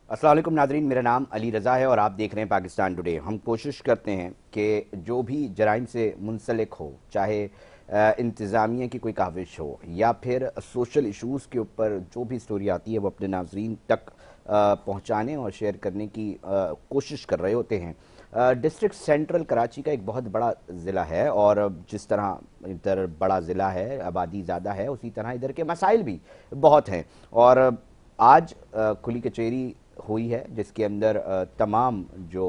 अस्सलाम वालेकुम नाज़रीन, मेरा नाम अली रज़ा है और आप देख रहे हैं पाकिस्तान टुडे। हम कोशिश करते हैं कि जो भी जराइम से मुंसलिक हो, चाहे इंतज़ामिया की कोई काविश हो या फिर सोशल इशूज़ के ऊपर जो भी स्टोरी आती है वो अपने नाज़रीन तक पहुँचाने और शेयर करने की कोशिश कर रहे होते हैं। डिस्ट्रिक्ट सेंट्रल कराची का एक बहुत बड़ा ज़िला है और जिस तरह इधर बड़ा ज़िला है, आबादी ज़्यादा है, उसी तरह इधर के मसाइल भी बहुत हैं। और आज खुली कचहरी हुई है जिसके अंदर तमाम जो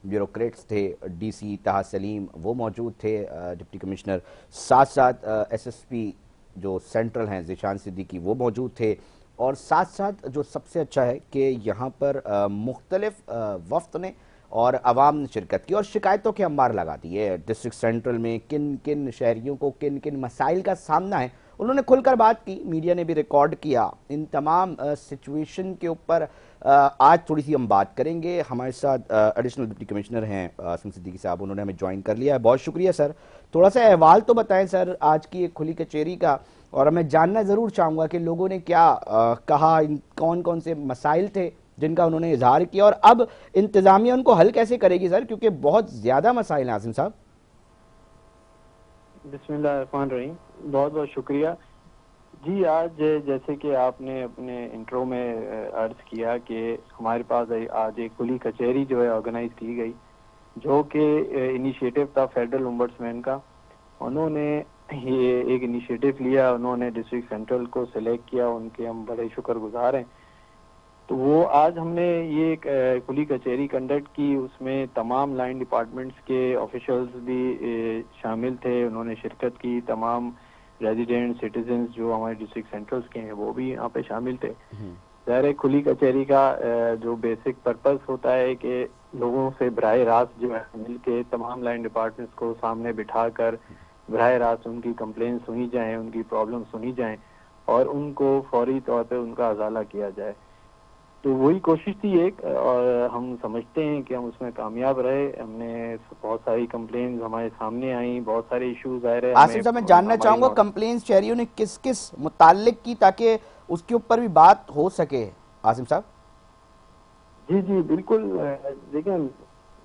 ब्यूरोक्रेट्स थे, डीसी ताहा सलीम वो मौजूद थे, डिप्टी कमिश्नर, साथ साथ एसएसपी जो सेंट्रल हैं ज़ीशान सिद्दीकी वो मौजूद थे। और साथ साथ जो सबसे अच्छा है कि यहाँ पर मुख्तलिफ वफ्द ने और आवाम ने शिरकत की और शिकायतों के अंबार लगा दिए। डिस्ट्रिक्ट सेंट्रल में किन किन शहरियों को किन किन मसाइल का सामना है उन्होंने खुलकर बात की, मीडिया ने भी रिकॉर्ड किया। इन तमाम सिचुएशन के ऊपर आज थोड़ी सी हम बात करेंगे। हमारे साथ एडिशनल डिप्टी कमिश्नर हैं आसिम सिद्दीकी साहब, उन्होंने हमें ज्वाइन कर लिया है। बहुत शुक्रिया सर। थोड़ा सा अहवाल तो बताएं सर आज की एक खुली कचहरी का, और मैं जानना ज़रूर चाहूँगा कि लोगों ने क्या कहा, कौन कौन से मसाइल थे जिनका उन्होंने इजहार किया और अब इंतज़ामिया उनको हल कैसे करेगी सर, क्योंकि बहुत ज़्यादा मसाइल हैं आसिम साहब। बिस्मिल्लाहिर्रहमानिर्रहीम। बहुत बहुत शुक्रिया जी। आज जैसे कि आपने अपने इंट्रो में अर्ज किया कि हमारे पास आज एक खुली कचहरी जो है ऑर्गेनाइज की गई, जो कि इनिशिएटिव था फेडरल ओम्बड्समैन का। उन्होंने ये एक इनिशिएटिव लिया, उन्होंने डिस्ट्रिक्ट सेंट्रल को सिलेक्ट किया, उनके हम बड़े शुक्रगुजार हैं। तो वो आज हमने ये एक खुली कचहरी कंडक्ट की, उसमें तमाम लाइन डिपार्टमेंट्स के ऑफिशियल्स भी शामिल थे, उन्होंने शिरकत की। तमाम रेजिडेंट सिटीजन्स जो हमारे डिस्ट्रिक्ट सेंट्रल्स के हैं वो भी यहाँ पे शामिल थे। ज़ाहिर है खुली कचहरी का जो बेसिक पर्पस होता है कि लोगों से बराह रास्त जो है मिल के तमाम लाइन डिपार्टमेंट्स को सामने बिठा कर बराह रास्त उनकी कंप्लेन सुनी जाएँ, उनकी प्रॉब्लम सुनी जाएँ और उनको फौरी तौर पर उनका अजाला किया जाए। तो वही कोशिश थी एक, और हम समझते हैं कि हम उसमें कामयाब रहे। हमने बहुत सारी कंप्लेंट्स हमारे सामने आई, बहुत सारे इश्यूज आ रहे। आसिम साहब मैं जानना चाहूंगा कंप्लेंट्स शहरियों ने किस किस मुताल्लिक की, ताकि उसके ऊपर भी बात हो सके। आसिम साहब जी जी बिल्कुल। देखिए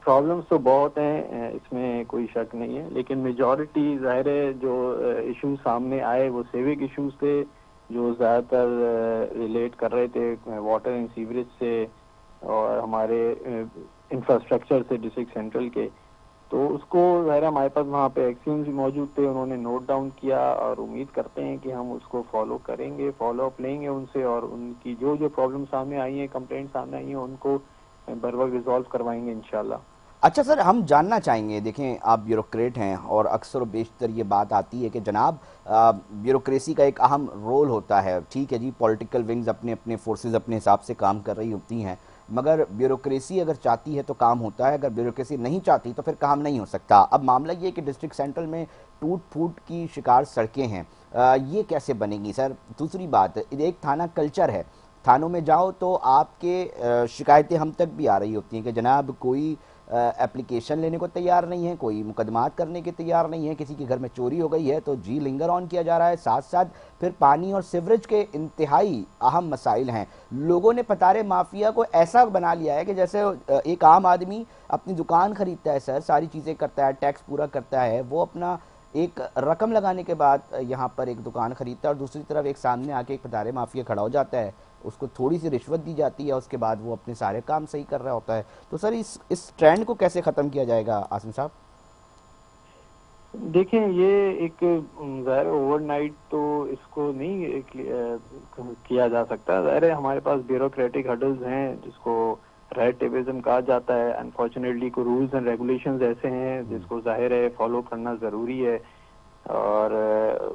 प्रॉब्लम्स तो बहुत हैं, इसमें कोई शक नहीं है, लेकिन मेजॉरिटी ज़ाहिर है जो इश्यूज सामने आए वो सिविक इश्यूज थे, जो ज़्यादातर रिलेट कर रहे थे वाटर एंड सीवरेज से और हमारे इंफ्रास्ट्रक्चर से डिस्ट्रिक्ट सेंट्रल के। तो उसको ज़ाहिर हमारे पास वहाँ पे एक्सचेंज भी मौजूद थे, उन्होंने नोट डाउन किया और उम्मीद करते हैं कि हम उसको फॉलो करेंगे, फॉलो अप लेंगे उनसे और उनकी जो जो प्रॉब्लम सामने आई हैं, कंप्लेंट सामने आई हैं, उनको बर वक्त रिजॉल्व करवाएंगे इंशाल्लाह। अच्छा सर, हम जानना चाहेंगे, देखें आप ब्यूरोक्रेट हैं और अक्सर बेशतर ये बात आती है कि जनाब ब्यूरोक्रेसी का एक अहम रोल होता है। ठीक है जी, पॉलिटिकल विंग्स अपने अपने फोर्सेस अपने हिसाब से काम कर रही होती हैं, मगर ब्यूरोक्रेसी अगर चाहती है तो काम होता है, अगर ब्यूरोक्रेसी नहीं चाहती तो फिर काम नहीं हो सकता। अब मामला ये कि डिस्ट्रिक्ट सेंट्रल में टूट फूट की शिकार सड़कें हैं, ये कैसे बनेंगी सर? दूसरी बात, एक थाना कल्चर है, थानों में जाओ तो आपके शिकायतें हम तक भी आ रही होती हैं कि जनाब कोई एप्लीकेशन लेने को तैयार नहीं है, कोई मुकदमात करने के तैयार नहीं है, किसी के घर में चोरी हो गई है तो जी लिंगर ऑन किया जा रहा है। साथ साथ फिर पानी और सिवरेज के इंतहाई अहम मसाइल हैं। लोगों ने पतारे माफिया को ऐसा बना लिया है कि जैसे एक आम आदमी अपनी दुकान खरीदता है सर, सारी चीज़ें करता है, टैक्स पूरा करता है, वो अपना एक रकम लगाने के बाद यहाँ पर एक दुकान खरीदता है और दूसरी तरफ एक सामने आके एक पतारे माफिया खड़ा हो जाता है, उसको थोड़ी सी रिश्वत दी जाती है, उसके बाद वो अपने सारे काम सही कर रहा होता है। तो सर इस ट्रेंड को कैसे ख़त्म किया जाएगा आसिम साहब? देखें ये एक ज़ाहिर ओवरनाइट तो इसको नहीं किया जा सकता। ज़ाहिर है हमारे पास ब्यूरोक्रेटिक हर्डल्स हैं जिसको रेड टेपिज्म कहा जाता है। अनफॉर्चुनेटली को रूल्स एंड रेगुलेशंस ऐसे हैं जिसको ज़ाहिर है फॉलो करना ज़रूरी है, और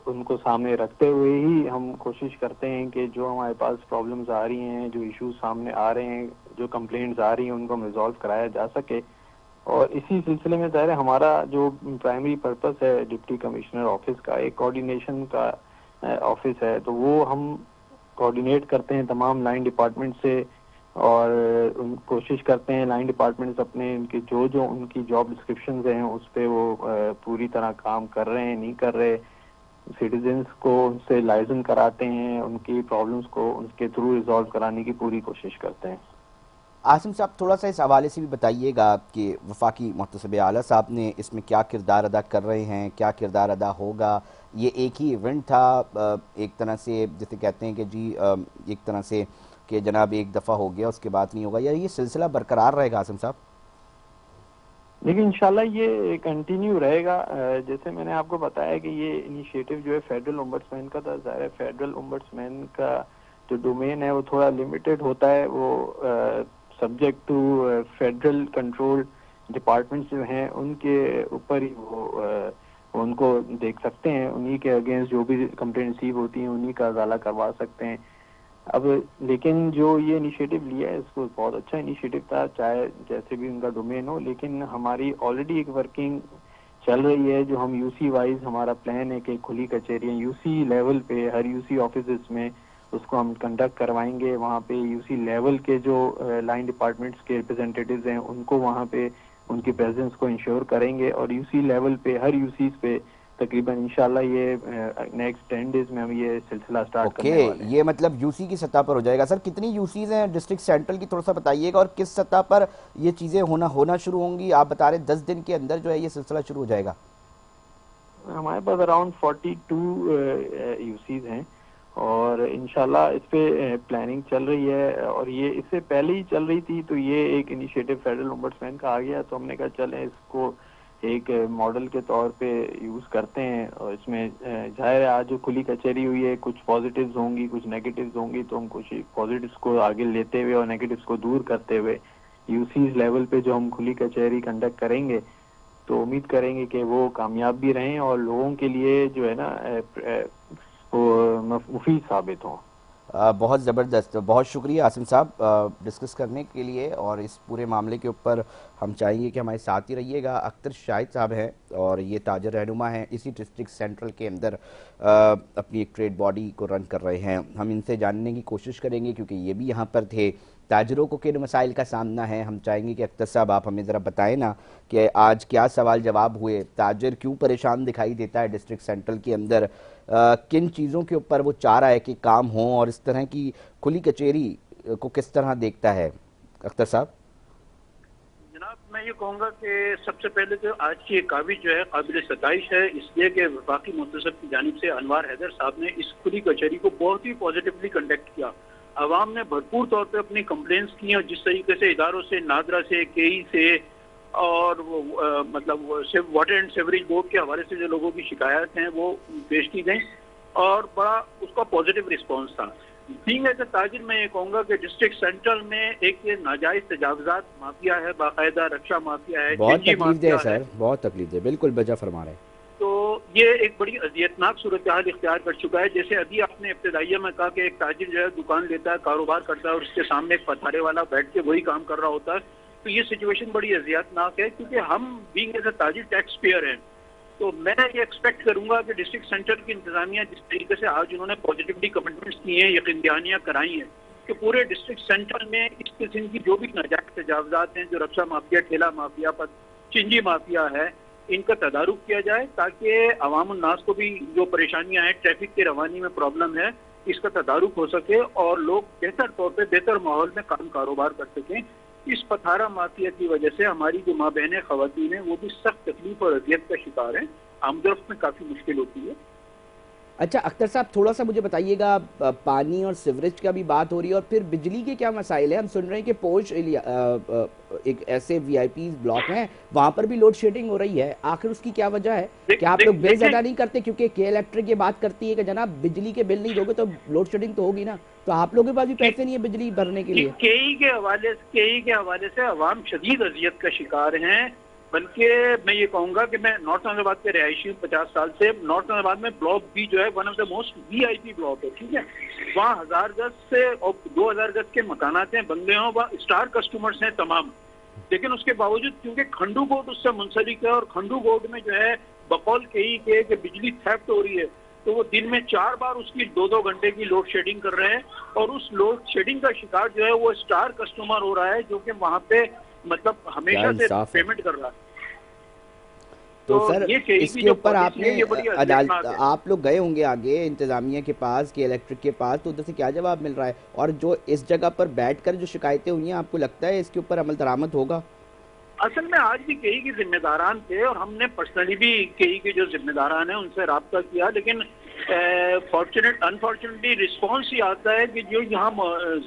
उनको सामने रखते हुए ही हम कोशिश करते हैं कि जो हमारे पास प्रॉब्लम्स आ रही हैं, जो इश्यूज सामने आ रहे हैं, जो कंप्लेंट्स आ रही हैं, उनको हम रिजॉल्व कराया जा सके। और इसी सिलसिले में ज़ाहिर है हमारा जो प्राइमरी पर्पस है डिप्टी कमिश्नर ऑफिस का, एक कोऑर्डिनेशन का ऑफिस है, तो वो हम कोऑर्डिनेट करते हैं तमाम लाइन डिपार्टमेंट से और कोशिश करते हैं लाइन डिपार्टमेंट्स अपने उनकी जो जो उनकी जॉब डिस्क्रिप्शंस हैं उस पे वो पूरी तरह काम कर रहे हैं, नहीं कर रहे। सिटीजन्स को उनसे लाइजन कराते हैं, उनकी प्रॉब्लम्स को उनके थ्रू रिजॉल्व कराने की पूरी कोशिश करते हैं। आसिम साहब, थोड़ा सा इस हवाले से भी बताइएगा कि वफाकी मुहतसिब आला साहब ने इसमें क्या किरदार अदा कर रहे हैं, क्या किरदार अदा होगा। ये एक ही इवेंट था, एक तरह से जैसे कहते हैं कि जी एक तरह से कि जनाब एक दफ़ा हो गया उसके बाद नहीं होगा, या ये सिलसिला बरकरार रहेगा आसिम साहब? लेकिन इंशाल्लाह ये कंटिन्यू रहेगा। जैसे मैंने आपको बताया कि ये इनिशिएटिव जो है फेडरल ओम्बड्समैन का था। ज़ाहिर है फेडरल ओम्बड्समैन का जो डोमेन है वो थोड़ा लिमिटेड होता है, वो subject to federal control departments जो हैं उनके ऊपर ही वो उनको देख सकते हैं, उन्हीं के अगेंस्ट जो भी कंप्लेंट रिसीव होती हैं उन्हीं का अजाला करवा सकते हैं। अब लेकिन जो ये इनिशिएटिव लिया है इसको बहुत अच्छा इनिशिएटिव था, चाहे जैसे भी उनका डोमेन हो, लेकिन हमारी ऑलरेडी एक वर्किंग चल रही है जो हम यूसी वाइज हमारा प्लान है कि खुली कचहरियाँ यूसी लेवल पे हर यूसी ऑफिस में उसको हम कंडक्ट करवाएंगे। वहाँ पे यूसी लेवल के जो लाइन डिपार्टमेंट्स के रिप्रेजेंटेटिव्स हैं उनको वहाँ पे उनकी प्रेजेंस को इंश्योर करेंगे, और यूसी लेवल पे हर यूसीज पे तकरीबन इंशाल्लाह ये नेक्स्ट 10 डेज में हम ये सिलसिला स्टार्ट करने वाले हैं। ये मतलब यूसी की सतह पर हो जाएगा। सर, कितनी यूसीज हैं डिस्ट्रिक्ट सेंट्रल की, थोड़ा सा बताइएगा, और किस सतह पर ये चीज़ें होना शुरू होंगी? आप बता रहे 10 दिन के अंदर जो है ये सिलसिला शुरू हो जाएगा। हमारे पास अराउंड 42 यूसीज हैं और इंशाल्लाह इस पे प्लानिंग चल रही है, और ये इससे पहले ही चल रही थी। तो ये एक इनिशिएटिव फेडरल ओम्बड्समैन का आ गया, तो हमने कहा चलें इसको एक मॉडल के तौर पे यूज करते हैं। और इसमें जाहिर है आज जो खुली कचहरी हुई है कुछ पॉजिटिव्स होंगी कुछ नेगेटिव्स होंगी, तो हम कुछ पॉजिटिव्स को आगे लेते हुए और नेगेटिव्स को दूर करते हुए यूसीज लेवल पे जो हम खुली कचहरी कंडक्ट करेंगे तो उम्मीद करेंगे कि वो कामयाब भी रहें और लोगों के लिए जो है ना वो मुफीद साबित हों। बहुत ज़बरदस्त, बहुत शुक्रिया आसिम साहब डिस्कस करने के लिए, और इस पूरे मामले के ऊपर हम चाहेंगे कि हमारे साथ ही रहिएगा। अख्तर शाहिद साहब हैं और ये ताजर रहनुमा हैं, इसी डिस्ट्रिक्ट सेंट्रल के अंदर अपनी एक ट्रेड बॉडी को रन कर रहे हैं। हम इनसे जानने की कोशिश करेंगे क्योंकि ये भी यहाँ पर थे। ताजरों को किन मसाइल का सामना है, हम चाहेंगे कि अख्तर साहब आप हमें ज़रा बताएं ना कि आज क्या सवाल जवाब हुए, ताजर क्यों परेशान दिखाई देता है डिस्ट्रिक्ट सेंट्रल के अंदर, किन चीज़ों के ऊपर वो चाह रहा है कि काम हो, और इस तरह की खुली कचहरी को किस तरह देखता है। अख्तर साहब। जनाब, मैं ये कहूँगा कि सबसे पहले तो आज की काबिज जो है काबिल सताइश है, इसलिए कि वफाकी मुंतज़िम की जानिब से अनवार हैदर साहब ने इस खुली कचहरी को बहुत ही पॉजिटिवली कंडक्ट किया। आवाम ने भरपूर तौर पे अपनी कंप्लेंट्स की और जिस तरीके से इदारों से, नादरा से, केई से और मतलब वाटर एंड सेवरेज बोर्ड के हवाले से जो लोगों की शिकायत हैं वो पेश की गई और बड़ा उसका पॉजिटिव रिस्पॉन्स था। थिंग एज ए ताजिर मैं ये कहूँगा कि डिस्ट्रिक्ट सेंट्रल में एक ये नाजायज तजावजात माफिया है, बाकायदा रक्षा माफिया है, बहुत तकलीफ दे सर, बहुत तकलीफ दे, बिल्कुल बजा फरमा रहे। तो ये एक बड़ी अजियतनाक सूरत हाल इख्तियार कर चुका है। जैसे अभी आपने इब्तदाइया में कहा कि एक ताजिर जो है दुकान लेता है, कारोबार करता है और उसके सामने एक पथारे वाला बैठ के वही काम कर रहा होता है, तो ये सिचुएशन बड़ी अजियतनाक है क्योंकि हम बीइंग एज ए ताजिर टैक्स पेयर हैं। तो मैं ये एक्सपेक्ट करूंगा कि डिस्ट्रिक्ट सेंटर की इंतजामिया जिस तरीके से आज उन्होंने पॉजिटिवली कमिटमेंट्स किए हैं, यकीन दहानियां कराई हैं कि पूरे डिस्ट्रिक्ट सेंटर में इस किस्म की जो भी नाजायज तजावजात हैं, जो रक्षा माफिया, ठेला माफिया, चिंजी माफिया है, इनका तदारुक किया जाए ताकि अवाम उन्नास को भी जो परेशानियां हैं, ट्रैफिक की रवानी में प्रॉब्लम है, इसका तदारुक हो सके और लोग बेहतर तौर पर बेहतर माहौल में काम कारोबार कर सकें। इस पथारा माफिया की वजह से हमारी जो माँ बहनें, खवातीन हैं, वो भी सख्त तकलीफ और अजियत का शिकार हैं। आमदरफ्त में काफ़ी मुश्किल होती है। अच्छा अख्तर साहब, थोड़ा सा मुझे बताइएगा, पानी और सीवरेज का भी बात हो रही है और फिर बिजली के क्या मसाइल हैं? हम सुन रहे हैं कि पोश एक ऐसे वीआईपी ब्लॉक हैं वहाँ पर भी लोड शेडिंग हो रही है, आखिर उसकी क्या वजह है? क्या आप लोग बिल अदा नहीं करते? क्योंकि के इलेक्ट्रिक ये बात करती है कि जनाब बिजली के बिल नहीं दोगे तो लोड शेडिंग तो होगी ना, तो आप लोगों के पास भी पैसे नहीं है बिजली भरने के लिए। केई के हवाले से अवाम शदीद अजियत का शिकार हैं। बल्कि मैं ये कहूँगा कि मैं नॉर्थ नाजिराबाद के रहायशी हूँ 50 साल से। नॉर्थ नाजिराबाद में ब्लॉक बी जो है one of the most VIP block है, ठीक है। वहाँ 1000 गज से और 2000 गज के मकानात हैं, बंगले हों, वहाँ स्टार कस्टमर्स हैं तमाम। लेकिन उसके बावजूद क्योंकि खंडू बोर्ड उससे मुंसलिक है और खंडू बोर्ड में जो है बकौल केई के कि बिजली थेफ्ट हो रही है, तो वो दिन में 4 बार उसकी 2-2 घंटे की लोड शेडिंग कर रहे हैं और उस लोड शेडिंग का शिकार जो है वो स्टार कस्टमर हो रहा है जो कि वहाँ पे मतलब हमेशा से पेमेंट कर रहा है। تو سر اس کے اوپر آپ نے عدالت آپ لوگ گئے ہوں گے آگے انتظامیہ کے پاس کہ الیکٹرک کے پاس، تو ادھر سے کیا جواب مل رہا ہے؟ اور جو اس جگہ پر بیٹھ کر جو شکایتیں ہوئی ہیں، آپ کو لگتا ہے اس کے اوپر عمل درآمد ہوگا؟ اصل میں آج بھی کئی کے ذمہ داران تھے اور ہم نے پرسنلی بھی کئی کے جو ذمہ داران ہیں ان سے رابطہ کیا، لیکن انفارچونیٹلی رسپانس یہ آتا ہے کہ جو یہاں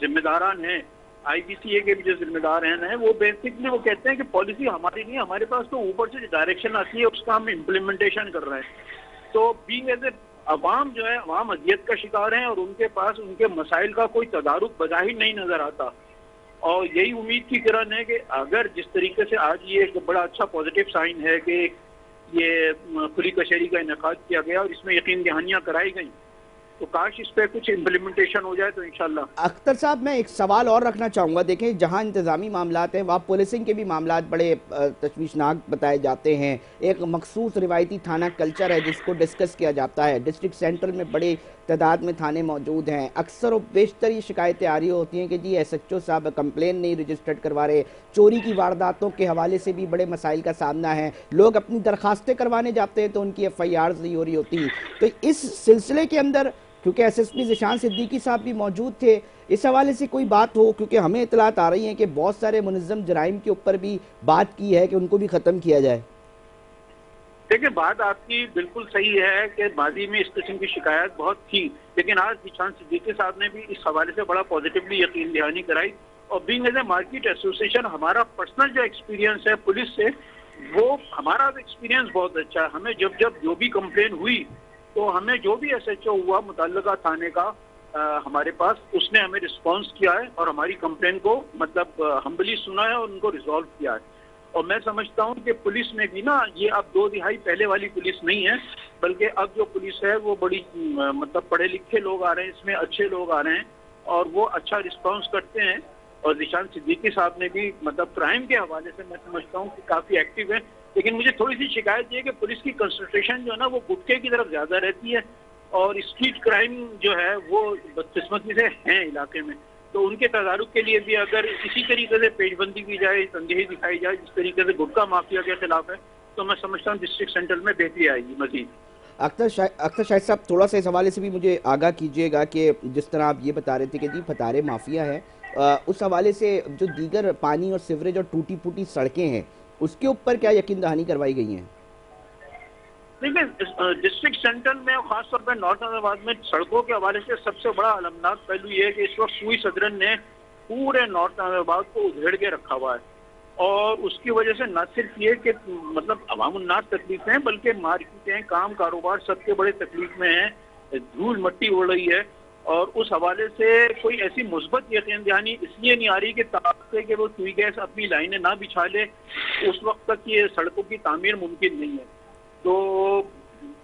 ذمہ داران ہیں آئی بی سی اے کے بھی جو ذمہ دار ہیں وہ بیسکلی وہ کہتے ہیں کہ پالیسی ہماری نہیں، ہمارے پاس تو اوپر سے ڈائریکشن آتی ہے اس کا ہم امپلیمنٹیشن کر رہے ہیں۔ تو بینگ ایز اے عوام جو ہے عوام اذیت کا شکار ہیں اور ان کے پاس ان کے مسائل کا کوئی تدارک بظاہر نہیں نظر آتا، اور یہی امید کی کرن ہے کہ اگر جس طریقے سے آج یہ ایک بڑا اچھا پازیٹیو سائن ہے کہ یہ کھلی کچہری کا انعقاد کیا گیا اور اس میں یقین دہانیاں کرائی گئیں، تو کاش اس پہ کچھ امپلیمنٹیشن ہو جائے تو انشاءاللہ۔ اختر صاحب میں ایک سوال اور رکھنا چاہوں گا، دیکھیں جہاں انتظامی معاملات ہیں وہاں پولیسنگ کے بھی معاملات بڑے تشویشناک بتائے جاتے ہیں، ایک مخصوص روایتی تھانہ کلچر ہے جس کو ڈسکس کیا جاتا ہے، ڈسٹرکٹ سینٹر میں بڑی تعداد میں تھانے موجود ہیں، اکثر و بیشتر یہ شکایتیں آ رہی ہوتی ہیں کہ جی ایس ایچ او صاحب کمپلین نہیں رجسٹرڈ کروا رہے، چوری کی وارداتوں کے حوالے سے بھی بڑے مسائل کا سامنا ہے، لوگ اپنی درخواستیں کروانے جاتے ہیں تو ان کی ایف آئی آرز نہیں ہو رہی ہوتی۔ تو اس سلسلے کے اندر کیونکہ S S P Zeeshan Siddiqui صاحب بھی موجود تھے، اس حوالے سے کوئی بات ہو، کیونکہ ہمیں اطلاعات آ رہی ہیں کہ بہت سارے منظم جرائم کے اوپر بھی بات کی ہے کہ ان کو بھی ختم کیا جائے۔ دیکھیں بات آپ کی بالکل صحیح ہے کہ ماضی میں اس قسم کی شکایت بہت تھی، لیکن آج ذیشان صدیقی صاحب نے بھی اس حوالے سے بڑا پازیٹیولی یقین دہانی کرائی، اور being as a market association ہمارا پرسنل جو ایکسپیرینس ہے پولیس سے، وہ ہمارا ایکسپیرینس بہت اچھا ہے۔ ہمیں جب جو بھی کمپلین ہوئی تو ہمیں جو بھی ایس ایچ او ہوا متعلقہ تھانے کا ہمارے پاس، اس نے ہمیں رسپانس کیا ہے اور ہماری کمپلین کو مطلب ہمبلی سنا ہے اور ان کو ریزالو کیا ہے۔ اور میں سمجھتا ہوں کہ پولیس میں بھی نا یہ اب 2 دہائی پہلے والی پولیس نہیں ہے، بلکہ اب جو پولیس ہے وہ بڑی مطلب پڑھے لکھے لوگ آ رہے ہیں، اس میں اچھے لوگ آ رہے ہیں اور وہ اچھا رسپانس کرتے ہیں، اور ذیشان صدیقی صاحب نے بھی مطلب کرائم کے حوالے سے میں سمجھتا ہوں کہ کافی ایکٹیو ہے۔ لیکن مجھے تھوڑی سی شکایت یہ ہے کہ پولیس کی کنسنٹریشن جو ہے نا وہ گٹکے کی طرف زیادہ رہتی ہے، اور اسٹریٹ کرائم جو ہے وہ بدقسمتی سے ہیں علاقے میں، تو ان کے تدارک کے لیے بھی اگر اسی طریقے سے پیش بندی کی جائے، تنظیمی دکھائی جائے جس طریقے سے گٹکا مافیا کے خلاف ہے، تو میں سمجھتا ہوں ڈسٹرکٹ سینٹر میں بہتری آئے گی مزید۔ اختر شاہد صاحب تھوڑا سا اس حوالے سے بھی مجھے آگاہ کیجیے گا کہ جس طرح آپ یہ بتا رہے تھے کہ جی پھتارے مافیا ہے، اس حوالے سے جو دیگر پانی اور سیوریج اور ٹوٹی پھوٹی سڑکیں ہیں اس کے اوپر کیا یقین دہانی کروائی گئی ہیں؟ دیکھیں ڈسٹرکٹ سینٹر میں خاص طور پہ نارتھ ناظر آباد میں سڑکوں کے حوالے سے سب سے بڑا المناک پہلو یہ ہے کہ اس وقت سوئی صدرن نے پورے نارتھ ناظر آباد کو ادھیڑ کے رکھا ہوا ہے، اور اس کی وجہ سے نہ صرف یہ کہ مطلب عوام الناس تکلیف ہیں، بلکہ مارکیٹیں کام کاروبار سب کے بڑے تکلیف میں ہیں، دھول مٹی اڑ رہی ہے، اور اس حوالے سے کوئی ایسی مثبت یقین دہانی اس لیے نہیں آ رہی کہ تاکہ سے کہ وہ سوئی گیس اپنی لائنیں نہ بچھا لے، اس وقت تک یہ سڑکوں کی تعمیر ممکن نہیں ہے، تو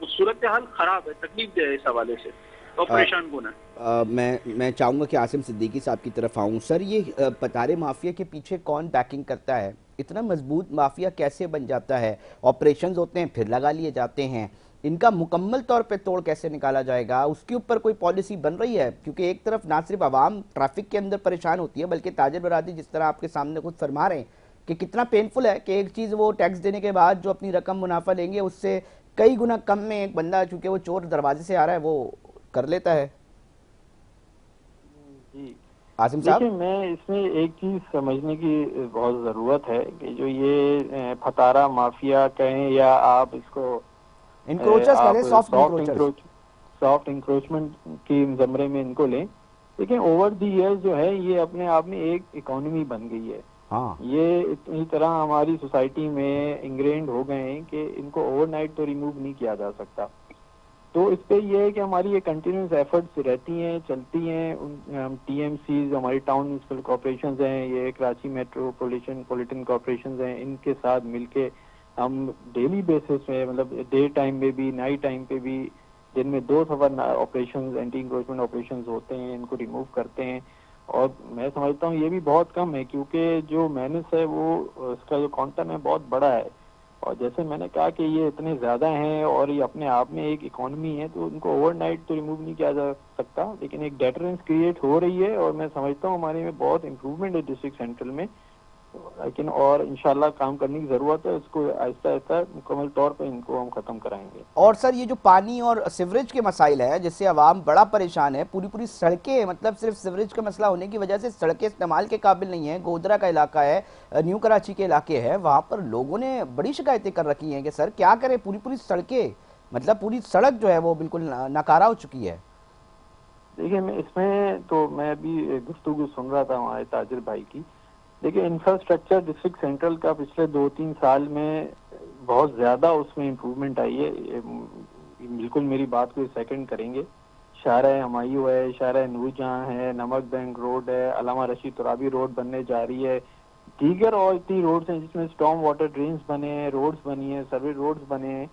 صورتحال خراب ہے، تکلیف دہ ہے اس حوالے سے اور پریشان کن ہے۔ میں چاہوں گا کہ عاصم صدیقی صاحب کی طرف آؤں۔ سر یہ پتارے مافیا کے پیچھے کون بیکنگ کرتا ہے؟ اتنا مضبوط مافیا کیسے بن جاتا ہے؟ آپریشنز ہوتے ہیں پھر لگا لیے جاتے ہیں، ان کا مکمل طور پہ توڑ کیسے نکالا جائے گا؟ اس کے اوپر کوئی پالیسی بن رہی ہے؟ کیونکہ ایک طرف نہ صرف عوام ٹریفک کے اندر پریشان ہوتی ہے، بلکہ تاجر برادری جس طرح آپ کے سامنے خود فرما رہے ہیں کہ کتنا پینفل ہے کہ ایک چیز وہ ٹیکس دینے کے بعد جو اپنی رقم منافع لیں گے اس سے کئی گنا کم میں ایک بندہ چونکہ وہ چور دروازے سے آ رہا ہے وہ کر لیتا ہے۔ جی عاصم صاحب دیکھیں، میں اس میں ایک چیز سمجھنے کی بہت ضرورت ہے کہ جو یہ پھتارا مافیا کہیں یا آپ اس کو انکروچرز کہہ رہے ہیں، سافٹ انکروچمنٹ کی زمرے میں ان کو لیں، لیکن اوور دی ایئر جو ہے یہ اپنے آپ میں ایک اکانومی بن گئی ہے۔ ہاں یہ اتنی طرح ہماری سوسائٹی میں انگرینڈ ہو گئے ہیں کہ ان کو اوور نائٹ تو ریموو نہیں کیا جا سکتا۔ تو اس پہ یہ ہے کہ ہماری یہ کنٹینیوس ایفرٹس رہتی ہیں، چلتی ہیں، ٹی ایم سیز ہماری ٹاؤن میونسپل کارپوریشنز ہیں، یہ کراچی میٹروپولیٹن کارپوریشنز ہیں، ان کے ساتھ مل کے ہم ڈیلی بیسس میں مطلب ڈے ٹائم میں بھی نائٹ ٹائم پہ بھی دن میں 2 سفر آپریشنز اینٹی انکروچمنٹ آپریشنز ہوتے ہیں، ان کو ریموو کرتے ہیں، اور میں سمجھتا ہوں یہ بھی بہت کم ہے کیونکہ جو مینس ہے وہ اس کا جو کوانٹم ہے بہت بڑا ہے، اور جیسے میں نے کہا کہ یہ اتنے زیادہ ہیں اور یہ اپنے آپ میں ایک اکانومی ہے، تو ان کو اوور نائٹ تو ریموو نہیں کیا جا سکتا، لیکن ایک ڈیٹرنس کریٹ ہو رہی ہے، اور میں سمجھتا ہوں ہمارے میں بہت امپروومنٹ ہے ڈسٹرکٹ سینٹرل میں، لیکن اور انشاءاللہ کام کرنے کی ضرورت ہے، اس کو آہستہ آہستہ مکمل طور پہ ان کو ہم ختم کرائیں گے۔ اور سر یہ جو پانی اور سیوریج کے مسائل ہیں جس سے عوام بڑا پریشان ہے، پوری سڑکیں، مطلب صرف سیوریج کا مسئلہ ہونے کی وجہ سے سڑکیں استعمال کے قابل نہیں ہیں، گودرا کا علاقہ ہے، نیو کراچی کے علاقے ہیں، وہاں پر لوگوں نے بڑی شکایتیں کر رکھی ہیں کہ سر کیا کریں، پوری سڑکیں، مطلب پوری سڑک جو ہے وہ بالکل ناکارہ ہو چکی ہے۔ دیکھیں اس میں تو میں ابھی گفتگو سن رہا تھا ہمارے تاجر بھائی کی، دیکھیں انفراسٹرکچر ڈسٹرکٹ سینٹرل کا پچھلے 2-3 سال میں بہت زیادہ اس میں امپروومنٹ آئی ہے، بالکل میری بات کو سیکنڈ کریں گے۔ شارع ہمایوں ہے، شارع نور جہاں ہے، نمک بینک روڈ ہے، علامہ رشید ترابی روڈ بننے جا رہی ہے، دیگر اور اتنی روڈز ہیں جس میں سٹارم واٹر ڈرینز بنے ہیں، روڈز بنی ہیں، سروے روڈز بنے ہیں،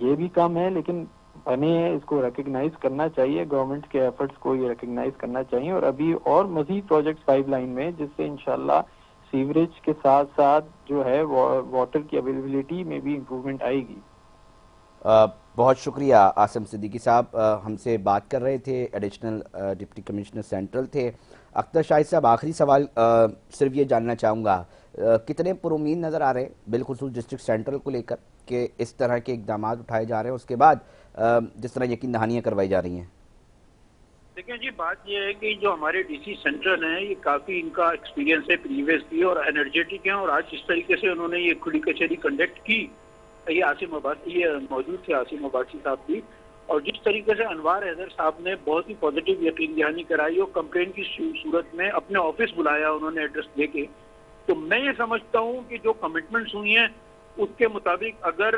یہ بھی کم ہے لیکن بنے ہیں، اس کو ریکگنائز کرنا چاہیے، گورنمنٹ کے ایفرٹس کو یہ ریکگنائز کرنا چاہیے، اور ابھی اور مزید پروجیکٹس پائپ لائن میں جس سے انشاءاللہ سیوریج کے ساتھ ساتھ جو ہے واٹر کی اویلیبلٹی میں بھی امپروومنٹ آئے گی۔ بہت شکریہ عاصم صدیقی صاحب، ہم سے بات کر رہے تھے، ایڈیشنل ڈپٹی کمشنر سینٹرل تھے۔ اختر شاہد صاحب، آخری سوال صرف یہ جاننا چاہوں گا، کتنے پر امید نظر آ رہے ہیں بالخصوص ڈسٹرکٹ سینٹرل کو لے کر کہ اس طرح کے اقدامات اٹھائے جا رہے ہیں، اس کے بعد جس طرح یقین دہانیاں کروائی جا رہی ہیں؟ دیکھیں جی، بات یہ ہے کہ جو ہمارے ڈی سی سینٹرل ہیں یہ کافی ان کا ایکسپیرینس ہے پریویس کی، اور انرجیٹک ہیں، اور آج جس طریقے سے انہوں نے یہ کھلی کچہری کنڈکٹ کی، یہ عاصم عباسی موجود تھے، عاصم عباسی صاحب بھی، اور جس طریقے سے انوار حیدر صاحب نے بہت ہی پازیٹیو یقین دہانی کرائی اور کمپلین کی صورت میں اپنے آفس بلایا انہوں نے ایڈریس دے کے، تو میں یہ سمجھتا ہوں کہ جو کمٹمنٹس ہوئی ہیں اس کے مطابق اگر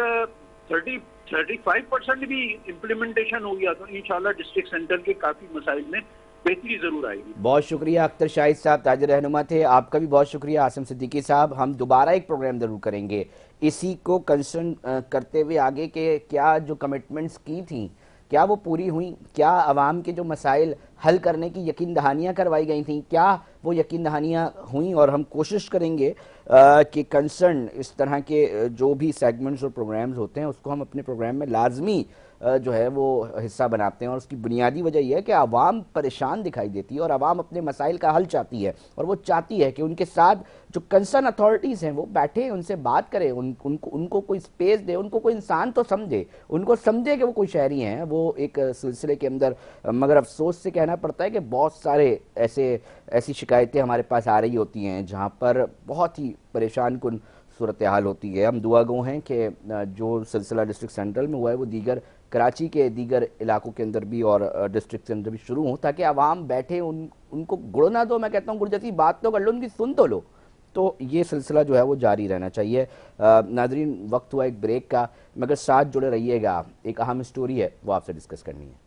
35% بھی امپلیمنٹیشن ہو گیا تو انشاءاللہ ڈسٹرکٹ سینٹر کے کافی مسائل میں بہتری ضرور آئے گی۔ بہت شکریہ اختر شاہد صاحب، تاجر رہنما تھے، آپ کا بھی بہت شکریہ عاصم صدیقی صاحب۔ ہم دوبارہ ایک پروگرام ضرور کریں گے اسی کو کنسرن کرتے ہوئے آگے کہ کیا جو کمٹمنٹس کی تھیں کیا وہ پوری ہوئیں، کیا عوام کے جو مسائل حل کرنے کی یقین دہانیاں کروائی گئی تھیں کیا وہ یقین دہانیاں ہوئیں، اور ہم کوشش کریں گے کہ کنسرن اس طرح کے جو بھی سیگمنٹس اور پروگرامز ہوتے ہیں اس کو ہم اپنے پروگرام میں لازمی جو ہے وہ حصہ بناتے ہیں، اور اس کی بنیادی وجہ یہ ہے کہ عوام پریشان دکھائی دیتی ہے اور عوام اپنے مسائل کا حل چاہتی ہے، اور وہ چاہتی ہے کہ ان کے ساتھ جو کنسرن اتھارٹیز ہیں وہ بیٹھیں، ان سے بات کریں، ان کو کوئی سپیس دے، ان کو کوئی انسان تو سمجھے، ان کو سمجھے کہ وہ کوئی شہری ہیں وہ ایک سلسلے کے اندر۔ مگر افسوس سے کہنا پڑتا ہے کہ بہت سارے ایسی شکایتیں ہمارے پاس آ رہی ہوتی ہیں جہاں پر بہت ہی پریشان کن صورتحال ہوتی ہے۔ ہم دعا گو ہیں کہ جو سلسلہ ڈسٹرکٹ سینٹرل میں ہوا ہے وہ دیگر کراچی کے دیگر علاقوں کے اندر بھی اور ڈسٹرکٹ کے اندر بھی شروع ہوں، تاکہ عوام بیٹھے، ان کو گڑنا دو، میں کہتا ہوں گڑ جیسی بات تو کر لو، ان کی سن تو لو، تو یہ سلسلہ جو ہے وہ جاری رہنا چاہیے۔ ناظرین، وقت ہوا ایک بریک کا، مگر ساتھ جڑے رہیے گا، ایک اہم سٹوری ہے وہ آپ سے ڈسکس کرنی ہے۔